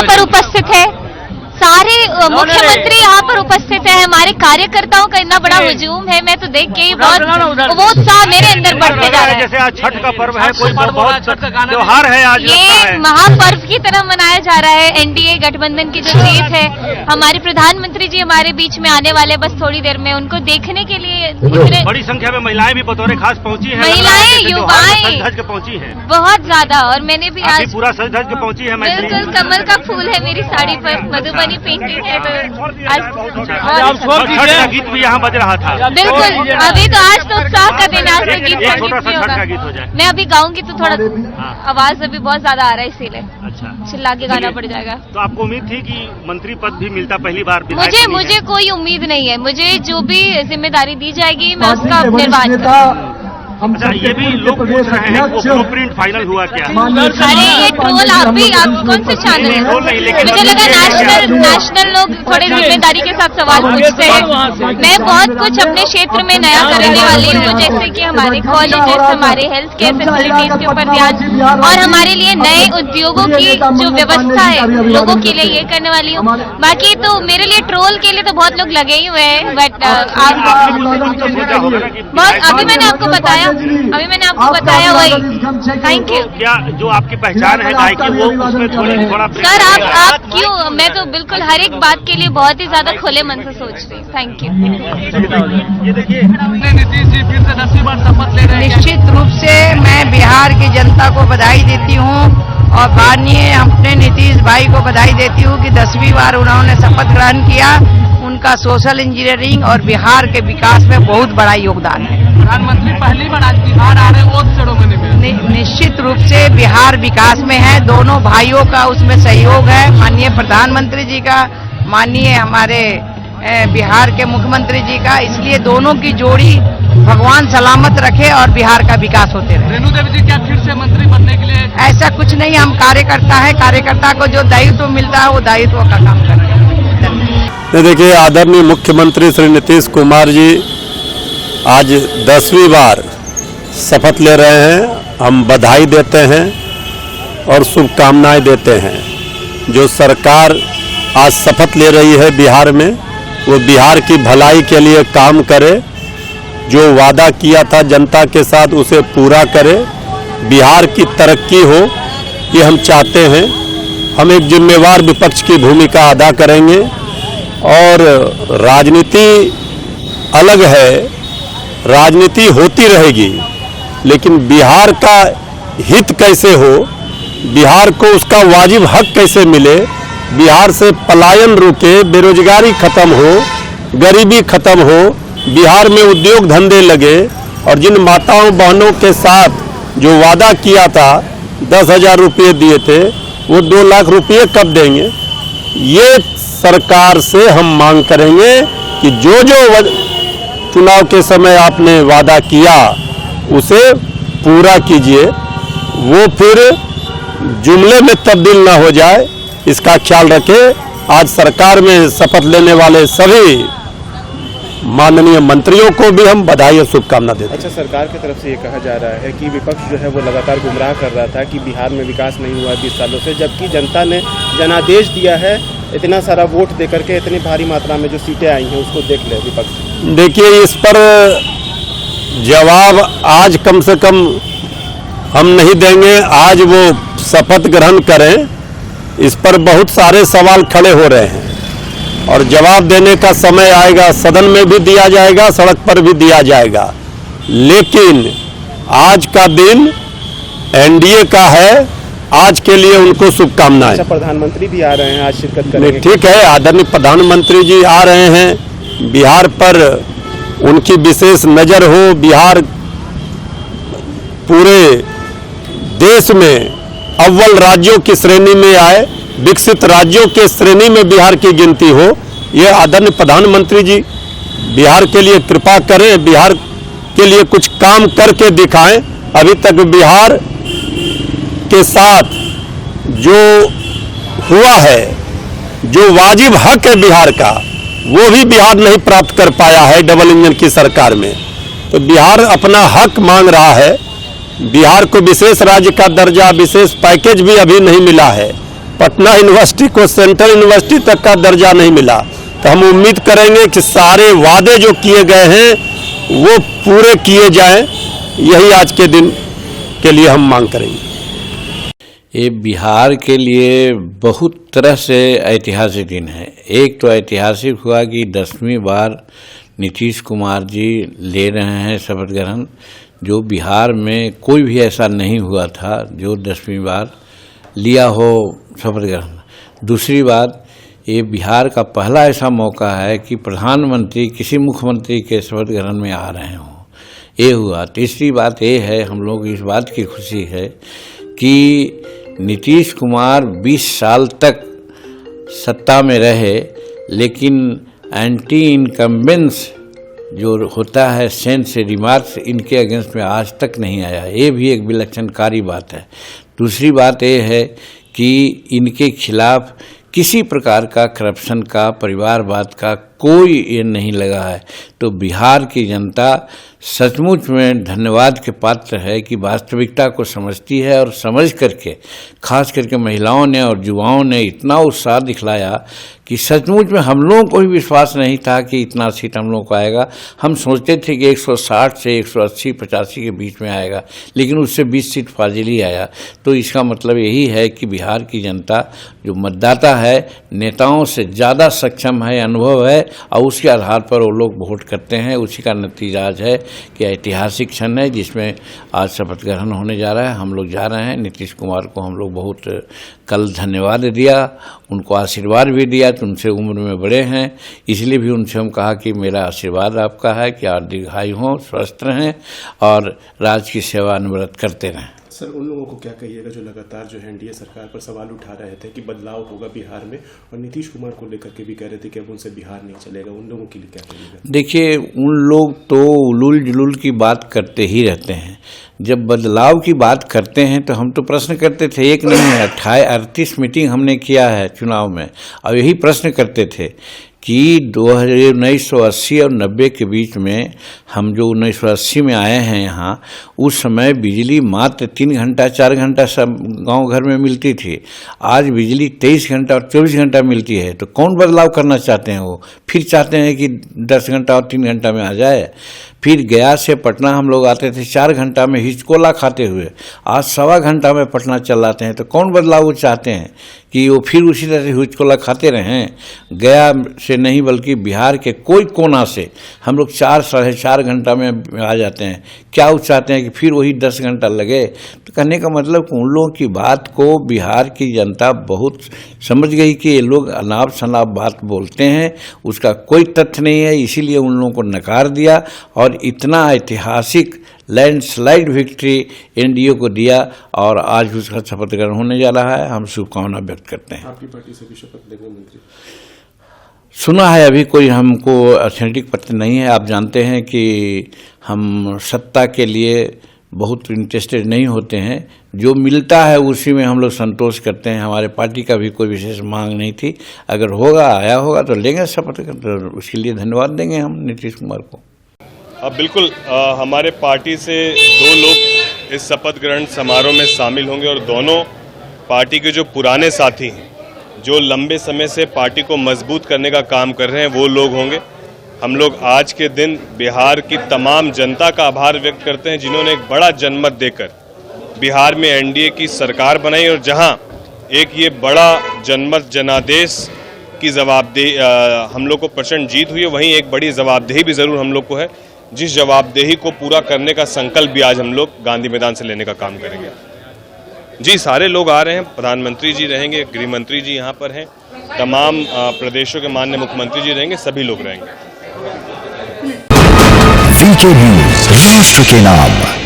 यहाँ पर उपस्थित है, सारे मुख्यमंत्री यहाँ पर उपस्थित है, हमारे कार्यकर्ताओं का इतना बड़ा हुजूम है, मैं तो देख के ही बहुत वो उत्साह मेरे अंदर बढ़ते जा रहा है। जैसे आज छठ का पर्व है, कोई बहुत त्योहार है आज, ये महापर्व की तरह मनाया जा रहा है। एनडीए गठबंधन की जो जीत है, हमारे प्रधानमंत्री जी हमारे बीच में आने वाले बस थोड़ी देर में, उनको देखने के लिए इतने बड़ी संख्या में महिलाएं भी बतौर खास पहुंची है, महिलाएं युवाएं सज के पहुंची है बहुत ज्यादा। और मैंने भी आज पूरा सज धज के पहुंची है। बिल्कुल कमल का फूल है मेरी साड़ी पर, मधुबनी पेंटिंग है, तो आज छठ का गीत भी यहाँ बज रहा था। बिल्कुल, अभी तो आज तो उत्साह का दिन, आज तो गीत एक छोटा सा छठ का गीत हो जाए। मैं अभी गाऊंगी तो थोड़ा आवाज अभी बहुत ज्यादा आ रहा है, इसीलिए अच्छा चिल्ला के गाना पड़ जाएगा। तो आपको उम्मीद थी कि मंत्री पद भी मिलता पहली बार? मुझे कोई उम्मीद नहीं है, मुझे जो भी जिम्मेदारी दी जाएगी मैं उसका निर्वहन करूंगी। अच्छा, ये भी लोग पूछ रहे हैं वो ब्लूप्रिंट फाइनल हुआ क्या? अरे ये ट्रोल आप कौन से चैनल है? मुझे लगा नेशनल लोग थोड़े जिम्मेदारी के साथ सवाल पूछते हैं। मैं बहुत कुछ अपने क्षेत्र में नया करने वाली हूँ, जैसे कि हमारे कॉलेजेस, हमारे हेल्थ केयर फैसिलिटीज के ऊपर ध्यान, और हमारे लिए नए उद्योगों की जो व्यवस्था है लोगों के लिए ये करने वाली हूँ। बाकी तो मेरे लिए ट्रोल के लिए तो बहुत लोग लगे ही हुए हैं, बट अभी मैंने आपको बताया वही। Thank you. क्या जो आपकी पहचान है गायकी, वो उसमें थोड़ा सर आप क्यों, मैं तो बिल्कुल हर एक बात के लिए बहुत ही ज्यादा खुले मन से सोच रही हूँ। Thank you. ये देखिए नीतीश जी फिर से 10वीं बार शपथ ले रहे हैं। निश्चित रूप से मैं बिहार की जनता को बधाई देती हूँ और माननीय अपने नीतीश भाई को बधाई देती हूँ कि 10वीं बार उन्होंने शपथ ग्रहण किया। उनका सोशल इंजीनियरिंग और बिहार के विकास में बहुत बड़ा योगदान है। प्रधानमंत्री पहली बार आज बिहार आ रहे हैं सेरेमनी में। निश्चित रूप से बिहार विकास में है, दोनों भाइयों का उसमें सहयोग है, माननीय प्रधानमंत्री जी का, माननीय हमारे बिहार के मुख्यमंत्री जी का, इसलिए दोनों की जोड़ी भगवान सलामत रखे और बिहार का विकास होते रहे। रेणु देवी जी क्या फिर से मंत्री बनने के लिए? ऐसा कुछ नहीं, हम कार्यकर्ता है, कार्यकर्ता को जो दायित्व मिलता है वो दायित्व का काम करते हैं। देखिए, आदरणीय मुख्यमंत्री श्री नीतीश कुमार जी आज 10वीं बार शपथ ले रहे हैं। हम बधाई देते हैं और शुभकामनाएं देते हैं। जो सरकार आज शपथ ले रही है बिहार में, वो बिहार की भलाई के लिए काम करे, जो वादा किया था जनता के साथ उसे पूरा करे, बिहार की तरक्की हो, ये हम चाहते हैं। हम एक जिम्मेवार विपक्ष की भूमिका अदा करेंगे और राजनीति अलग है, राजनीति होती रहेगी, लेकिन बिहार का हित कैसे हो, बिहार को उसका वाजिब हक कैसे मिले, बिहार से पलायन रुके, बेरोजगारी खत्म हो, गरीबी खत्म हो, बिहार में उद्योग धंधे लगे, और जिन माताओं बहनों के साथ जो वादा किया था 10,000 रुपये दिए थे, वो 2 लाख रुपये कब देंगे? ये सरकार से हम मांग करेंगे कि जो चुनाव के समय आपने वादा किया उसे पूरा कीजिए, वो फिर जुमले में तब्दील ना हो जाए, इसका ख्याल रखें। आज सरकार में शपथ लेने वाले सभी माननीय मंत्रियों को भी हम बधाई और शुभकामना देते हैं। अच्छा, सरकार की तरफ से ये कहा जा रहा है कि विपक्ष जो है वो लगातार गुमराह कर रहा था कि बिहार में विकास नहीं हुआ 20 सालों से, जबकि जनता ने जनादेश दिया है, इतना सारा वोट देकर के इतनी भारी मात्रा में जो सीटें आई हैं उसको देख ले विपक्ष। देखिए, इस पर जवाब आज कम से कम हम नहीं देंगे, आज वो शपथ ग्रहण करें, इस पर बहुत सारे सवाल खड़े हो रहे हैं और जवाब देने का समय आएगा, सदन में भी दिया जाएगा, सड़क पर भी दिया जाएगा। लेकिन आज का दिन एनडीए का है, आज के लिए उनको शुभकामनाएं। अच्छा, प्रधानमंत्री भी आ रहे हैं आज, शिरकत करेंगे? ठीक है, आदरणीय प्रधानमंत्री जी आ रहे हैं, बिहार पर उनकी विशेष नज़र हो, बिहार पूरे देश में अव्वल राज्यों की श्रेणी में आए, विकसित राज्यों के श्रेणी में बिहार की गिनती हो, ये आदरणीय प्रधानमंत्री जी बिहार के लिए कृपा करें, बिहार के लिए कुछ काम करके दिखाएं। अभी तक बिहार के साथ जो हुआ है, जो वाजिब हक है बिहार का, वो भी बिहार नहीं प्राप्त कर पाया है डबल इंजन की सरकार में। तो बिहार अपना हक मांग रहा है, बिहार को विशेष राज्य का दर्जा, विशेष पैकेज भी अभी नहीं मिला है, पटना यूनिवर्सिटी को सेंट्रल यूनिवर्सिटी तक का दर्जा नहीं मिला। तो हम उम्मीद करेंगे कि सारे वादे जो किए गए हैं वो पूरे किए जाएं, यही आज के दिन के लिए हम मांग करेंगे। ये बिहार के लिए बहुत तरह से ऐतिहासिक दिन है। एक तो ऐतिहासिक हुआ कि 10वीं बार नीतीश कुमार जी ले रहे हैं शपथ ग्रहण, जो बिहार में कोई भी ऐसा नहीं हुआ था जो 10वीं बार लिया हो शपथ ग्रहण। दूसरी बात, ये बिहार का पहला ऐसा मौका है कि प्रधानमंत्री किसी मुख्यमंत्री के शपथ ग्रहण में आ रहे हों, ये हुआ। तीसरी बात ये है, हम लोग इस बात की खुशी है कि नीतीश कुमार 20 साल तक सत्ता में रहे, लेकिन एंटी इनकम्बेंस जो होता है सेंस रिमार्क्स इनके अगेंस्ट में आज तक नहीं आया। ये भी एक विलक्षणकारी बात है। दूसरी बात ये है कि इनके खिलाफ किसी प्रकार का करप्शन का, परिवारवाद का कोई ये नहीं लगा है। तो बिहार की जनता सचमुच में धन्यवाद के पात्र है कि वास्तविकता को समझती है, और समझ करके खास करके महिलाओं ने और युवाओं ने इतना उत्साह दिखलाया कि सचमुच में हम लोगों को भी विश्वास नहीं था कि इतना सीट हम लोगों को आएगा। हम सोचते थे कि 160 से 180-85 के बीच में आएगा, लेकिन उससे 20 सीट फाजिली आया। तो इसका मतलब यही है कि बिहार की जनता जो मतदाता है नेताओं से ज़्यादा सक्षम है, अनुभव है, और उसके आधार पर वो लोग वोट करते हैं। उसी का नतीजा आज है कि ऐतिहासिक क्षण है जिसमें आज शपथ ग्रहण होने जा रहा है। हम लोग जा रहे हैं। नीतीश कुमार को हम लोग बहुत कल धन्यवाद दिया, उनको आशीर्वाद भी दिया। तुमसे उम्र में बड़े हैं, इसलिए भी उनसे हम कहा कि मेरा आशीर्वाद आपका है कि आप दीर्घायु हों, स्वस्थ रहें और राज्य की सेवा अनवरत करते रहें। सर, उन लोगों को क्या कहिएगा जो लगातार जो है एनडीए सरकार पर सवाल उठा रहे थे कि बदलाव होगा बिहार में, और नीतीश कुमार को लेकर के भी कह रहे थे कि अब उनसे बिहार नहीं चलेगा, उन लोगों के लिए क्या कहिएगा? देखिए, उन लोग तो उलूल जुलूल की बात करते ही रहते हैं। जब बदलाव की बात करते हैं तो हम तो प्रश्न करते थे, एक नहीं है 38 मीटिंग हमने किया है चुनाव में, और यही प्रश्न करते थे कि 1980 और 90 के बीच में हम जो 1980 में आए हैं यहाँ, उस समय बिजली मात्र 3 घंटा 4 घंटा सब गांव घर में मिलती थी। आज बिजली 23 घंटा और 24 घंटा मिलती है। तो कौन बदलाव करना चाहते हैं? वो फिर चाहते हैं कि 10 घंटा और 3 घंटा में आ जाए। फिर गया से पटना हम लोग आते थे 4 घंटा में हिचकोला खाते हुए, आज 1.25 घंटा में पटना चल आते हैं। तो कौन बदलाव वो चाहते हैं कि वो फिर उसी तरह से हिचकोला खाते रहें? गया से नहीं बल्कि बिहार के कोई कोना से हम लोग 4-4.5 घंटा में आ जाते हैं। क्या वो चाहते हैं कि फिर वही 10 घंटा लगे? तो कहने का मतलब उन लोगों की बात को बिहार की जनता बहुत समझ गई कि ये लोग अनाप शनाप बात बोलते हैं, उसका कोई तथ्य नहीं है। इसीलिए उन लोगों को नकार दिया और इतना ऐतिहासिक लैंडस्लाइड विक्ट्री एनडीए को दिया, और आज उसका शपथ ग्रहण होने जा रहा है। हम शुभकामना व्यक्त करते हैं। आपकी पार्टी से भी शपथ लेंगे मंत्री? सुना है, अभी कोई हमको ऑथेंटिक पत्र नहीं है। आप जानते हैं कि हम सत्ता के लिए बहुत इंटरेस्टेड नहीं होते हैं, जो मिलता है उसी में हम लोग संतोष करते हैं। हमारे पार्टी का भी कोई विशेष मांग नहीं थी। अगर होगा, आया होगा तो लेंगे शपथ, तो उसके लिए धन्यवाद देंगे हम नीतीश कुमार को। बिल्कुल, हमारे पार्टी से 2 लोग इस शपथ ग्रहण समारोह में शामिल होंगे, और दोनों पार्टी के जो पुराने साथी हैं, जो लंबे समय से पार्टी को मजबूत करने का काम कर रहे हैं, वो लोग होंगे। हम लोग आज के दिन बिहार की तमाम जनता का आभार व्यक्त करते हैं, जिन्होंने एक बड़ा जनमत देकर बिहार में एनडीए की सरकार बनाई, और जहां एक ये बड़ा जनमत जनादेश की जवाबदेही हम लोग को प्रचंड जीत हुई है, वहीं एक बड़ी जवाबदेही भी ज़रूर हम लोग को है, जिस जवाबदेही को पूरा करने का संकल्प भी आज हम लोग गांधी मैदान से लेने का काम करेंगे। जी, सारे लोग आ रहे हैं, प्रधानमंत्री जी रहेंगे, गृह मंत्री जी यहाँ पर हैं, तमाम प्रदेशों के माननीय मुख्यमंत्री जी रहेंगे, सभी लोग रहेंगे। VK न्यूज़, राष्ट्र के नाम।